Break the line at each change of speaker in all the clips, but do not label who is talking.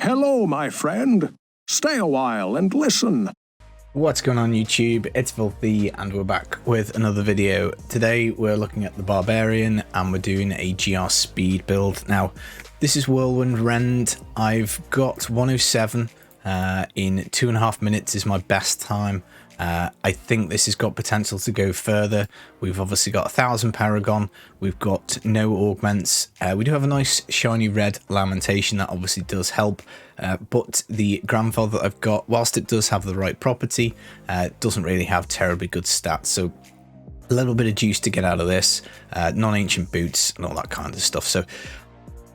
Hello, my friend. Stay a while and listen.
What's going on YouTube? It's Filthy and we're back with another video. Today we're looking at the Barbarian and we're doing a GR speed build. Now this is Whirlwind Rend. I've got 107 in 2.5 minutes is my best time. I think this has got potential to go further. We've obviously got 1000 Paragon. We've got no augments. We do have a nice shiny red Lamentation that obviously does help. But the Grandfather that I've got, whilst it does have the right property, doesn't really have terribly good stats. So a little bit of juice to get out of this. Non-ancient boots and all that kind of stuff. So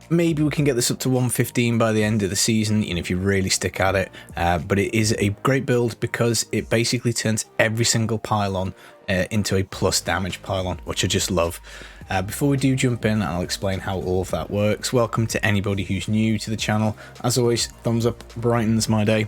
maybe we can get this up to 115 by the end of the season, you know, if you really stick at it. But it is a great build because it basically turns every single pylon into a plus damage pylon, which I just love. Before we do jump in, I'll explain how all of that works. Welcome to anybody who's new to the channel. As always, thumbs up brightens my day.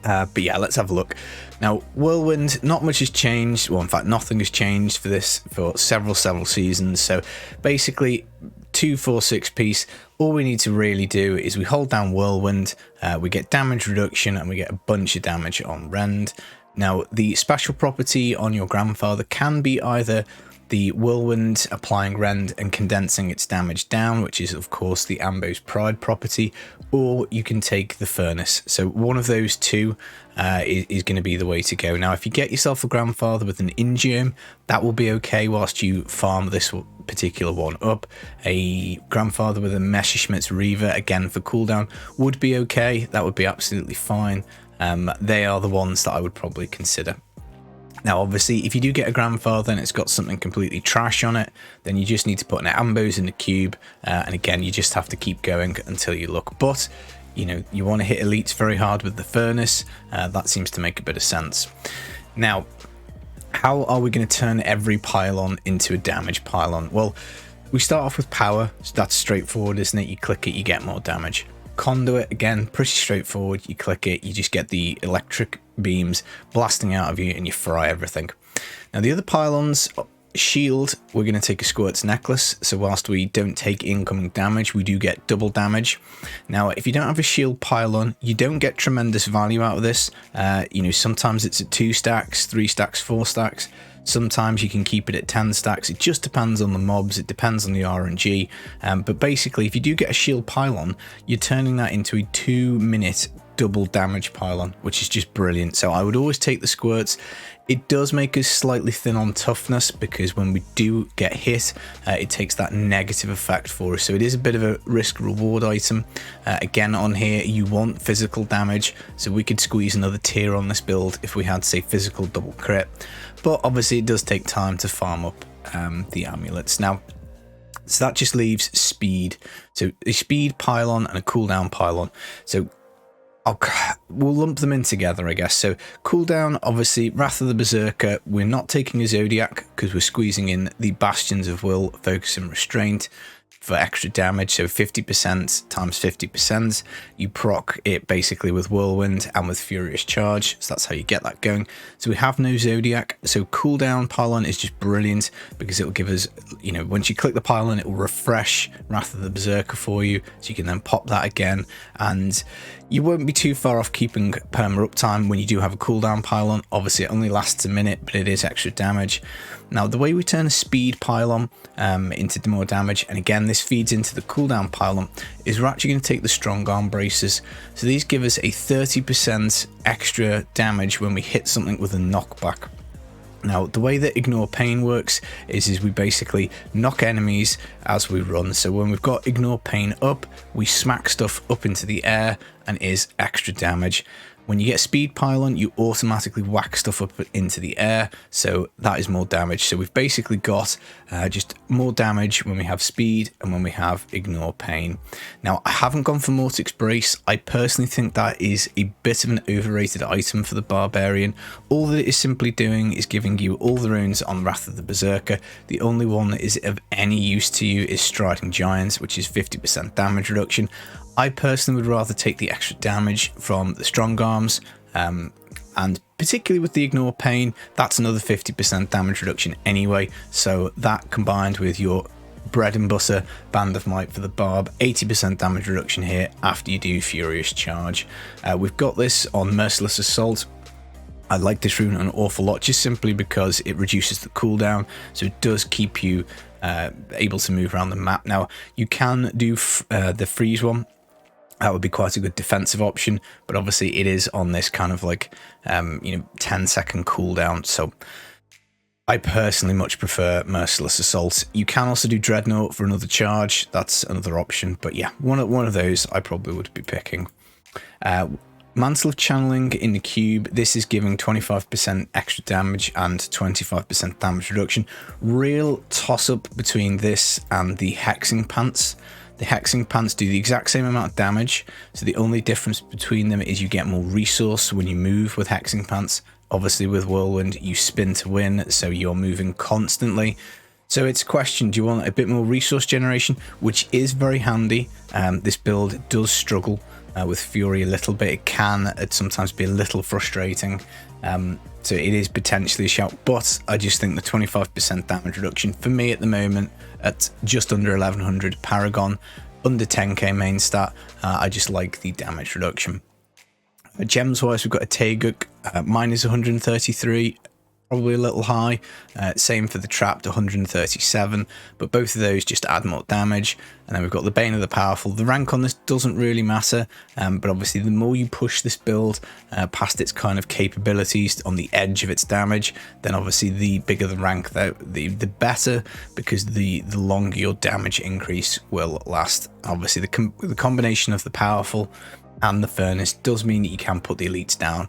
But yeah, let's have a look. Now, Whirlwind, not much has changed. Well, in fact, nothing has changed for this for several seasons. So basically, 2-4-6 piece. All we need to really do is we hold down Whirlwind, we get damage reduction, and we get a bunch of damage on Rend. Now, the special property on your Grandfather can be either the Whirlwind applying Rend and condensing its damage down, which is of course the Ambo's Pride property, or you can take the Furnace. So one of those two is going to be the way to go. Now, if you get yourself a Grandfather with an Ingeome, that will be okay whilst you farm this particular one up. A Grandfather with a Messerschmitt's Reaver, again for cooldown, would be okay. That would be absolutely fine. They are the ones that I would probably consider. Now, obviously, if you do get a Grandfather and it's got something completely trash on it, then you just need to put an Ambos in the cube. And again, you just have to keep going until you look. But, you know, you want to hit elites very hard with the Furnace. That seems to make a bit of sense. Now, how are we going to turn every pylon into a damage pylon? Well, we start off with power. So that's straightforward, isn't it? You click it, you get more damage. Conduit, again, pretty straightforward. You click it, you just get the electric beams blasting out of you and you fry everything. Now, the other pylons, shield, we're going to take a Squirts necklace. So whilst we don't take incoming damage, we do get double damage. Now, if you don't have a shield pylon, you don't get tremendous value out of this. You know, sometimes it's at 2 stacks, 3 stacks, 4 stacks. Sometimes you can keep it at 10 stacks. It just depends on the mobs. It depends on the RNG. But basically, if you do get a shield pylon, you're turning that into a 2-minute double damage pylon, which is just brilliant. So I would always take the Squirts. It does make us slightly thin on toughness because when we do get hit, it takes that negative effect for us. So it is a bit of a risk reward item. Again, on here, you want physical damage. So we could squeeze another tier on this build if we had, say, physical double crit. But obviously it does take time to farm up the amulets. Now, so that just leaves speed. So a speed pylon and a cooldown pylon. So we'll lump them in together, I guess. So cooldown, obviously, Wrath of the Berserker. We're not taking a Zodiac because we're squeezing in the Bastions of Will, Focus and Restraint for extra damage. So 50% times 50%. You proc it basically with Whirlwind and with Furious Charge. So that's how you get that going. So we have no Zodiac. So cooldown pylon is just brilliant because it will give us, you know, once you click the pylon, it will refresh Wrath of the Berserker for you. So you can then pop that again. And you won't be too far off keeping perma uptime when you do have a cooldown pylon. Obviously, it only lasts a minute, but it is extra damage. Now, the way we turn a speed pylon into more damage, and again, this feeds into the cooldown pylon, is we're actually going to take the Strongarm braces. So these give us a 30% extra damage when we hit something with a knockback. Now, the way that Ignore Pain works is we basically knock enemies as we run. So when we've got Ignore Pain up, we smack stuff up into the air and is extra damage. When you get Speed Pylon, you automatically whack stuff up into the air, so that is more damage. So we've basically got just more damage when we have Speed and when we have Ignore Pain. Now, I haven't gone for Mortix Brace. I personally think that is a bit of an overrated item for the Barbarian. All that it is simply doing is giving you all the runes on Wrath of the Berserker. The only one that is of any use to you is Striding Giants, which is 50% damage reduction. I personally would rather take the extra damage from the Strongarms, and particularly with the Ignore Pain, that's another 50% damage reduction anyway. So that combined with your bread and butter Band of Might for the Barb. 80% damage reduction here after you do Furious Charge. We've got this on Merciless Assault. I like this rune an awful lot just simply because it reduces the cooldown, so it does keep you able to move around the map. Now, you can do the freeze one. That would be quite a good defensive option, but obviously it is on this kind of like, 10-second cooldown, so I personally much prefer Merciless Assault. You can also do Dreadnought for another charge, that's another option, but yeah, one of those I probably would be picking. Mantle of Channeling in the cube, this is giving 25% extra damage and 25% damage reduction. Real toss-up between this and the Hexing Pants. The Hexing Pants do the exact same amount of damage, so the only difference between them is you get more resource when you move with Hexing Pants. Obviously with Whirlwind, you spin to win, so you're moving constantly. So it's a question, do you want a bit more resource generation, which is very handy. This build does struggle with Fury a little bit. It can sometimes be a little frustrating. So it is potentially a shout, but I just think the 25% damage reduction for me at the moment at just under 1100 Paragon, under 10k main stat, I just like the damage reduction. Gems wise, we've got a Taeguk, mine is 133, probably a little high. Same for the Trapped, 137, but both of those just add more damage. And then we've got the Bane of the Powerful. The rank on this doesn't really matter, but obviously the more you push this build past its kind of capabilities on the edge of its damage, then obviously the bigger the rank, the better, because the longer your damage increase will last. Obviously the combination of the Powerful and the Furnace does mean that you can put the elites down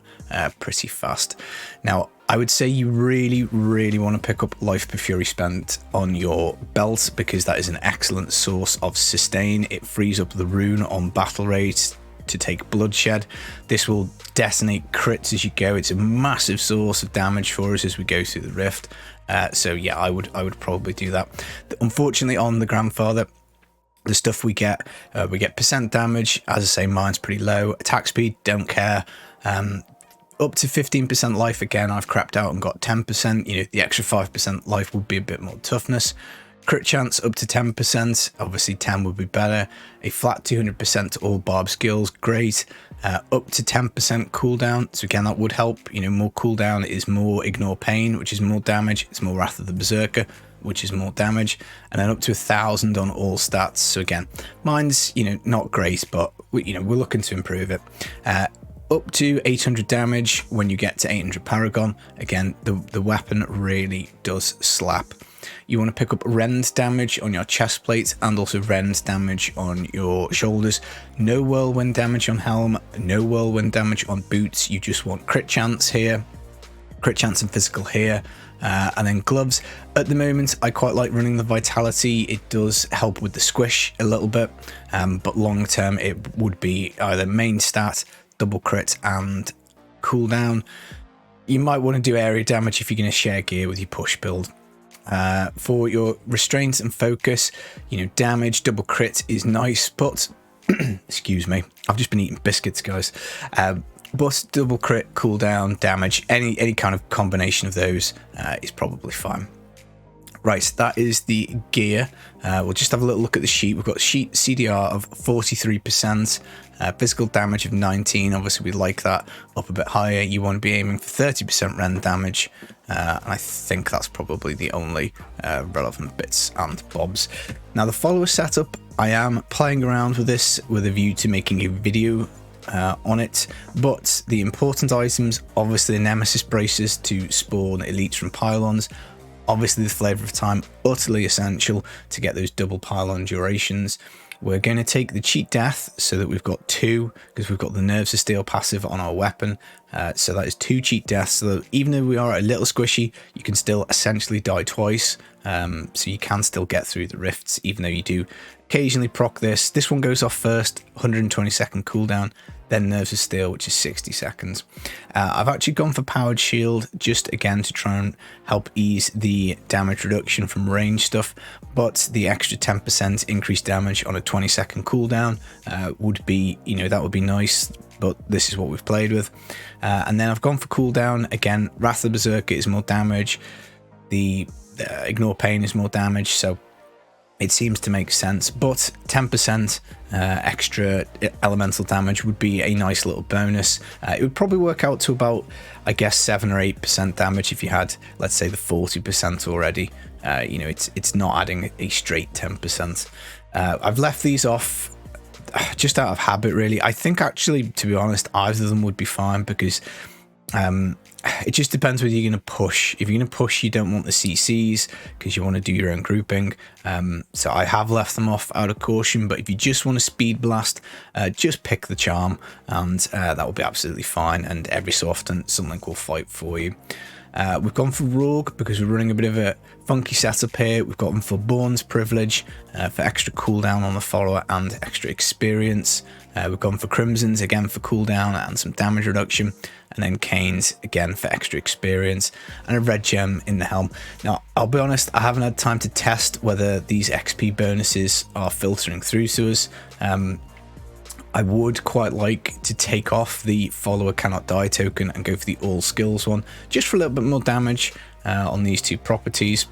pretty fast. Now, I would say you really want to pick up Life per Fury Spent on your belt, because that is an excellent source of sustain. It frees up the rune on battle rate to take bloodshed. This will detonate crits as you go. It's a massive source of damage for us as we go through the rift. So yeah, I would probably do that. Unfortunately, on the Grandfather, the stuff we get percent damage. As I say, mine's pretty low. Attack speed, don't care. Up to 15% life, again, I've crapped out and got 10%. You know, the extra 5% life would be a bit more toughness. Crit chance up to 10%. Obviously 10 would be better. A flat 200% to all barb skills, great. Up to 10% cooldown, so again that would help. You know, more cooldown is more Ignore Pain, which is more damage. It's more Wrath of the Berserker, which is more damage, and then up to 1000 on all stats. So again, mine's, you know, not great, but we're looking to improve it. Up to 800 damage when you get to 800 Paragon. Again, the weapon really does slap. You want to pick up rend damage on your chest plate and also rend damage on your shoulders. No whirlwind damage on helm, no whirlwind damage on boots. You just want crit chance here, crit chance and physical here. And then gloves. At the moment, I quite like running the vitality. It does help with the squish a little bit, but long term it would be either main stat, double crit and cooldown. You might want to do area damage if you're going to share gear with your push build. For your restraint and focus, you know, damage, double crit is nice, but excuse me, I've just been eating biscuits, guys. But double crit, cooldown, damage, any kind of combination of those is probably fine. Right, that is the gear. We'll just have a little look at the sheet. We've got sheet CDR of 43%, physical damage of 19. Obviously, we like that up a bit higher. You want to be aiming for 30% rend damage. And I think that's probably the only relevant bits and bobs. Now, the follower setup, I am playing around with this with a view to making a video on it, but the important items, obviously the Nemesis braces to spawn elites from Pylons, obviously the Flavor of Time, utterly essential to get those double Pylon durations. We're going to take the Cheat Death so that we've got 2, because we've got the Nerves of Steel passive on our weapon, so that is 2 Cheat Deaths, so that even though we are a little squishy, you can still essentially die twice, so you can still get through the rifts, even though you do occasionally proc this. This one goes off first, 120-second cooldown, then Nerves of Steel, which is 60 seconds. I've actually gone for Powered Shield, just again to try and help ease the damage reduction from range stuff, but the extra 10% increased damage on a 20-second cooldown would be, you know, that would be nice, but this is what we've played with. And then I've gone for cooldown, again, Wrath of the Berserker is more damage, the Ignore Pain is more damage, so it seems to make sense, but 10% extra elemental damage would be a nice little bonus. It would probably work out to about, I guess, 7 or 8% damage if you had, let's say, the 40% already. You know, it's not adding a straight 10%. I've left these off just out of habit, really. I think, actually, to be honest, either of them would be fine, because it just depends whether you're going to push. If you're going to push, you don't want the CCs because you want to do your own grouping. So I have left them off out of caution, but if you just want to speed blast, just pick the charm, and that will be absolutely fine, and every so often something will fight for you. We've gone for Rogue because we're running a bit of a funky setup here. We've got them for Born's Privilege, for extra cooldown on the follower and extra experience. We've gone for Crimsons again for cooldown and some damage reduction, and then Canes again for extra experience, and a red gem in the helm. Now, I'll be honest, I haven't had time to test whether these XP bonuses are filtering through to us. I would quite like to take off the follower cannot die token and go for the all skills one, just for a little bit more damage on these two properties.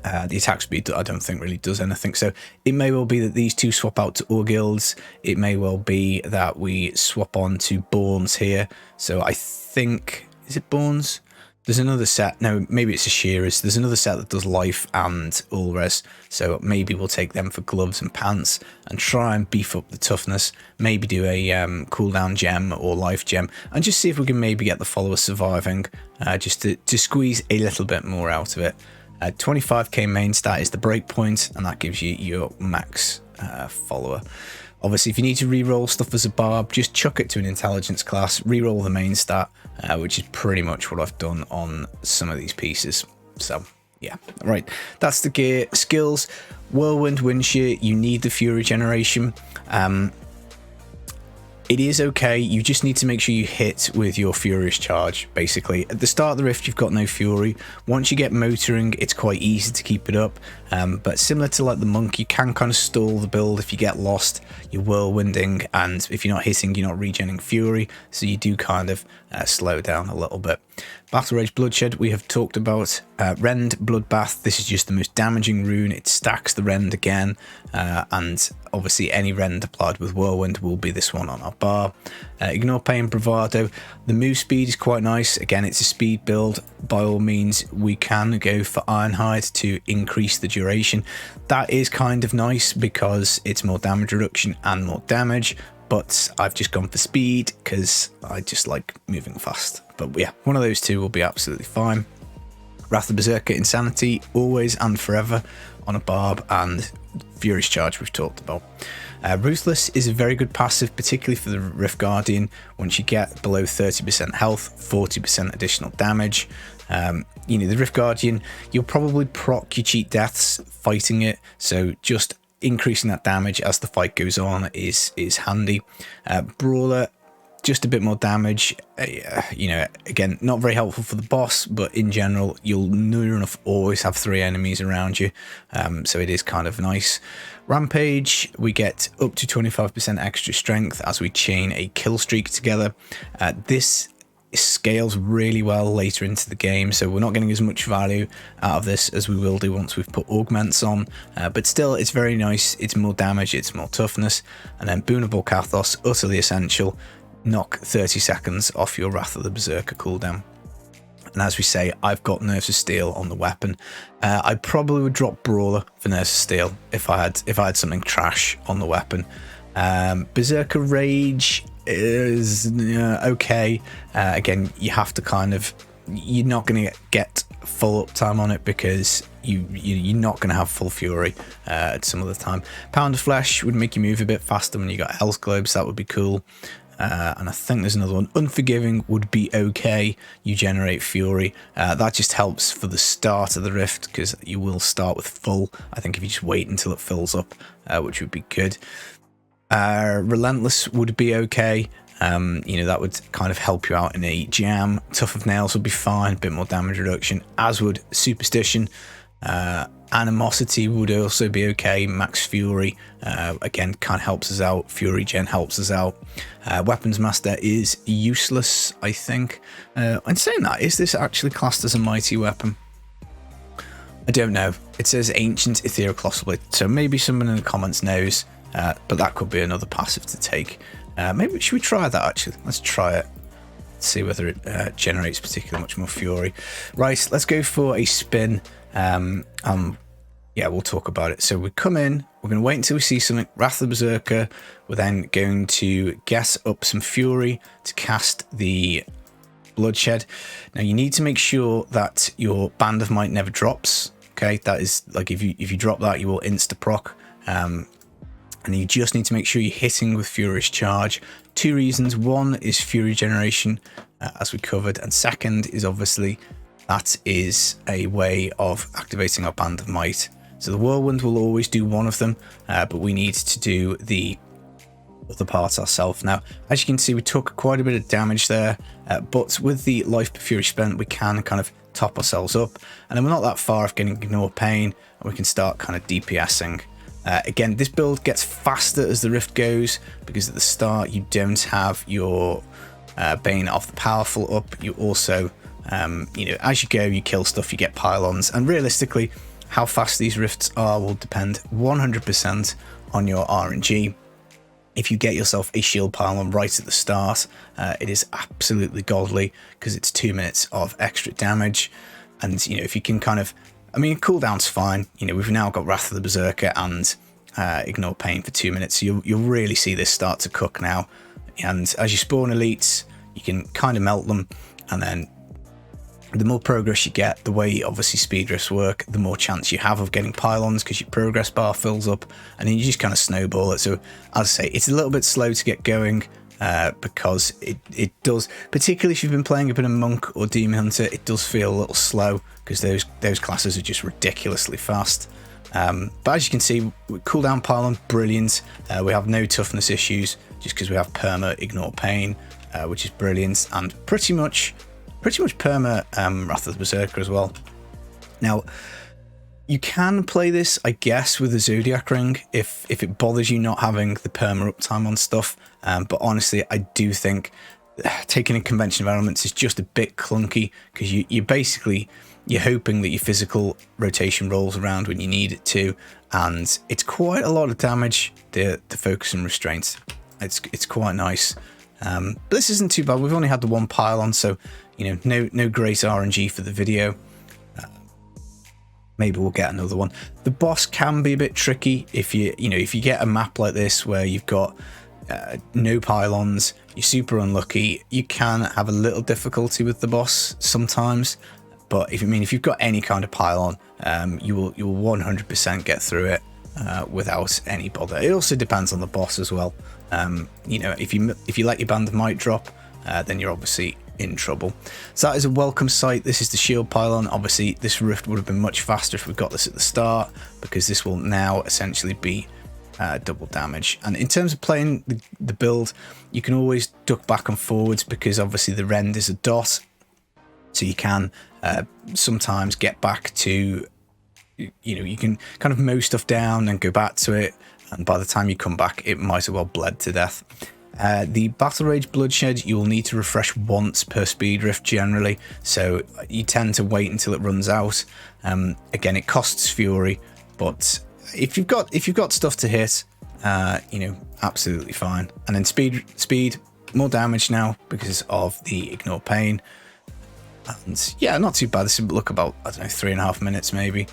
The attack speed, I don't think really does anything, so it may well be that these two swap out to all guilds. It may well be that we swap on to Borns here. So I think, is it Borns? There's another set, no, maybe it's a Shearers. There's another set that does life and all res, so maybe we'll take them for gloves and pants and try and beef up the toughness. Maybe do a cooldown gem or life gem, and just see if we can maybe get the follower surviving, just to squeeze a little bit more out of it. 25k main stat is the break point, and that gives you your max follower. Obviously, if you need to reroll stuff as a barb, just chuck it to an intelligence class, reroll the main stat, which is pretty much what I've done on some of these pieces. So yeah, right, that's the gear. Skills: Whirlwind Wind Shear, you need the Fury generation. It is okay, you just need to make sure you hit with your Furious Charge, basically. At the start of the Rift, you've got no Fury. Once you get motoring, it's quite easy to keep it up. But similar to like the Monk, you can kind of stall the build if you get lost. You're whirlwinding, and if you're not hitting, you're not regenerating Fury. So you do kind of slow down a little bit. Battle Rage Bloodshed, we have talked about. Rend Bloodbath, this is just the most damaging rune. It stacks the Rend again, and obviously any Rend applied with Whirlwind will be this one on our bar. Ignore Pain Bravado, the move speed is quite nice. Again, it's a speed build. By all means, we can go for Ironhide to increase the duration. That is kind of nice because it's more damage reduction and more damage, but I've just gone for speed because I just like moving fast. But yeah, one of those two will be absolutely fine. Wrath of Berserker Insanity, always and forever on a barb, and Furious Charge we've talked about. Ruthless is a very good passive, particularly for the Rift Guardian. Once you get below 30% health, 40% additional damage. You know, the Rift Guardian, you'll probably proc your cheat deaths fighting it, so just increasing that damage as the fight goes on is handy. Brawler, just a bit more damage. You know, again, not very helpful for the boss, but in general, you'll near enough always have 3 enemies around you, so it is kind of nice. Rampage, we get up to 25% extra strength as we chain a kill streak together. This scales really well later into the game, so we're not getting as much value out of this as we will do once we've put augments on, but still it's very nice. It's more damage, it's more toughness. And then Boonable Kathos, utterly essential. Knock 30 seconds off your Wrath of the Berserker cooldown. And as we say, I've got Nerves of Steel on the weapon. I probably would drop Brawler for Nerves of Steel if I had something trash on the weapon. Berserker Rage is okay. Again, you have to kind of, you're not going to get full uptime on it because you're not going to have full fury at some of the time. Pound of Flesh would make you move a bit faster when you got health globes. That would be cool. And I think there's another one. Unforgiving would be okay. You generate fury. That just helps for the start of the rift because you will start with full. I think if you just wait until it fills up, which would be good. Relentless would be okay. You know, that would kind of help you out in a jam. Tough of Nails would be fine, a bit more damage reduction, as would Superstition. Animosity would also be okay. Max Fury, again, kind of helps us out. Fury Gen helps us out. Weapons Master is useless, I think. And saying that, is this actually classed as a mighty weapon? I don't know. It says Ancient Ethereal Crushes, so maybe someone in the comments knows, but that could be another passive to take. Maybe should we try that actually? Let's try it. See whether it generates particularly much more fury. Right, let's go for a spin. Yeah, we'll talk about it. So we come in, we're going to wait until we see something. Wrath of the Berserker. We're then going to gas up some fury to cast the bloodshed. Now you need to make sure that your Band of Might never drops. Okay, that is like if you drop that, you will insta proc. And you just need to make sure you're hitting with Furious Charge. 2 reasons. One is Fury generation, as we covered, and second is obviously that is a way of activating our Band of Might. So the Whirlwind will always do one of them, but we need to do the other parts ourselves. Now, as you can see, we took quite a bit of damage there, but with the life per Fury spent, we can kind of top ourselves up, and then we're not that far off getting Ignore Pain, and we can start kind of DPSing. Again, this build gets faster as the Rift goes, because at the start you don't have your Bane of the Powerful up. You also, you know, as you go, you kill stuff, you get Pylons, and realistically, how fast these Rifts are will depend 100% on your RNG. If you get yourself a shield pylon right at the start, it is absolutely godly because it's 2 minutes of extra damage. And, you know, if you can kind of, I mean, cooldown's fine. You know, we've now got Wrath of the Berserker and Ignore Pain for 2 minutes. So you'll really see this start to cook now. And as you spawn elites, you can kind of melt them. And then the more progress you get, the way obviously speed drifts work, the more chance you have of getting Pylons because your progress bar fills up, and then you just kind of snowball it. So as I say, it's a little bit slow to get going because it does, particularly if you've been playing a bit of Monk or Demon Hunter, it does feel a little slow because those classes are just ridiculously fast. But as you can see, cooldown Pylon, brilliant. We have no toughness issues just because we have perma Ignore Pain, which is brilliant, and pretty much perma Wrath of the Berserker as well. Now, you can play this, I guess, with the Zodiac Ring if it bothers you not having the perma uptime on stuff. But honestly, I do think taking a convention of elements is just a bit clunky because you're hoping that your physical rotation rolls around when you need it to, and it's quite a lot of damage. The focus and restraint, it's quite nice. But this isn't too bad. We've only had the one Pylon, so you know, no great RNG for the video. Maybe we'll get another one. The boss can be a bit tricky if you get a map like this where you've got no Pylons, you're super unlucky. You can have a little difficulty with the boss sometimes, but if you've got any kind of Pylon, you will 100% get through it without any bother. It also depends on the boss as well. You know, if you let your Band of Might drop, then you're obviously in trouble. So that is a welcome sight. This is the shield pylon. Obviously this rift would have been much faster if we got this at the start, because this will now essentially be double damage. And in terms of playing the build, you can always duck back and forwards because obviously the rend is a dot, so you can sometimes get back to, you know, you can kind of mow stuff down and go back to it, and by the time you come back it might have well bled to death. The Battle Rage Bloodshed, you'll need to refresh once per speed rift generally, so you tend to wait until it runs out. Again, it costs fury, but if you've got stuff to hit, you know, absolutely fine. And then speed, more damage now because of the Ignore Pain. And yeah, not too bad. This would look about, I don't know, 3.5 minutes maybe.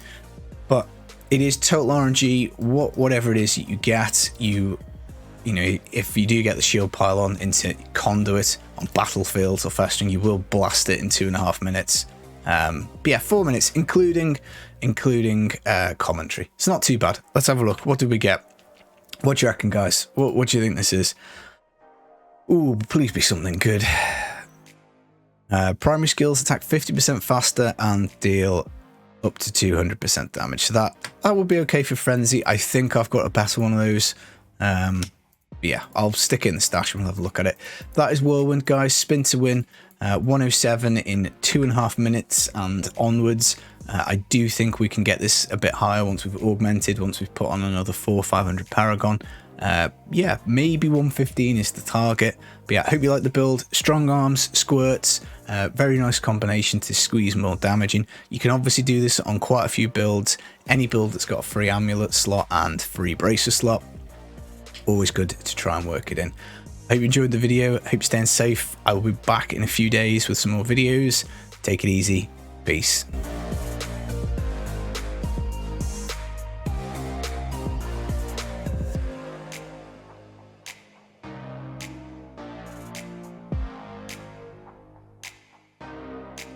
But it is total RNG. Whatever it is that you get, you know, if you do get the shield pylon into conduit on battlefields or festering, you will blast it in 2.5 minutes. But yeah, 4 minutes, including commentary. It's not too bad. Let's have a look. What did we get? What do you reckon, guys? What do you think this is? Ooh, please be something good. Primary skills attack 50% faster and deal up to 200% damage. So that would be okay for Frenzy. I think I've got a better one of those. Yeah, I'll stick it in the stash and we'll have a look at it. That is Whirlwind, guys. Spin to win. 107 in 2.5 minutes and onwards. I do think we can get this a bit higher once we've augmented, once we've put on another 400-500 Paragon. Yeah, maybe 115 is the target. But yeah, I hope you like the build. Strong arms, squirts, very nice combination to squeeze more damage in. You can obviously do this on quite a few builds. Any build that's got a free amulet slot and free bracer slot, always good to try and work it in. I hope you enjoyed the video. I hope you're staying safe. I will be back in a few days with some more videos. Take it easy. Peace.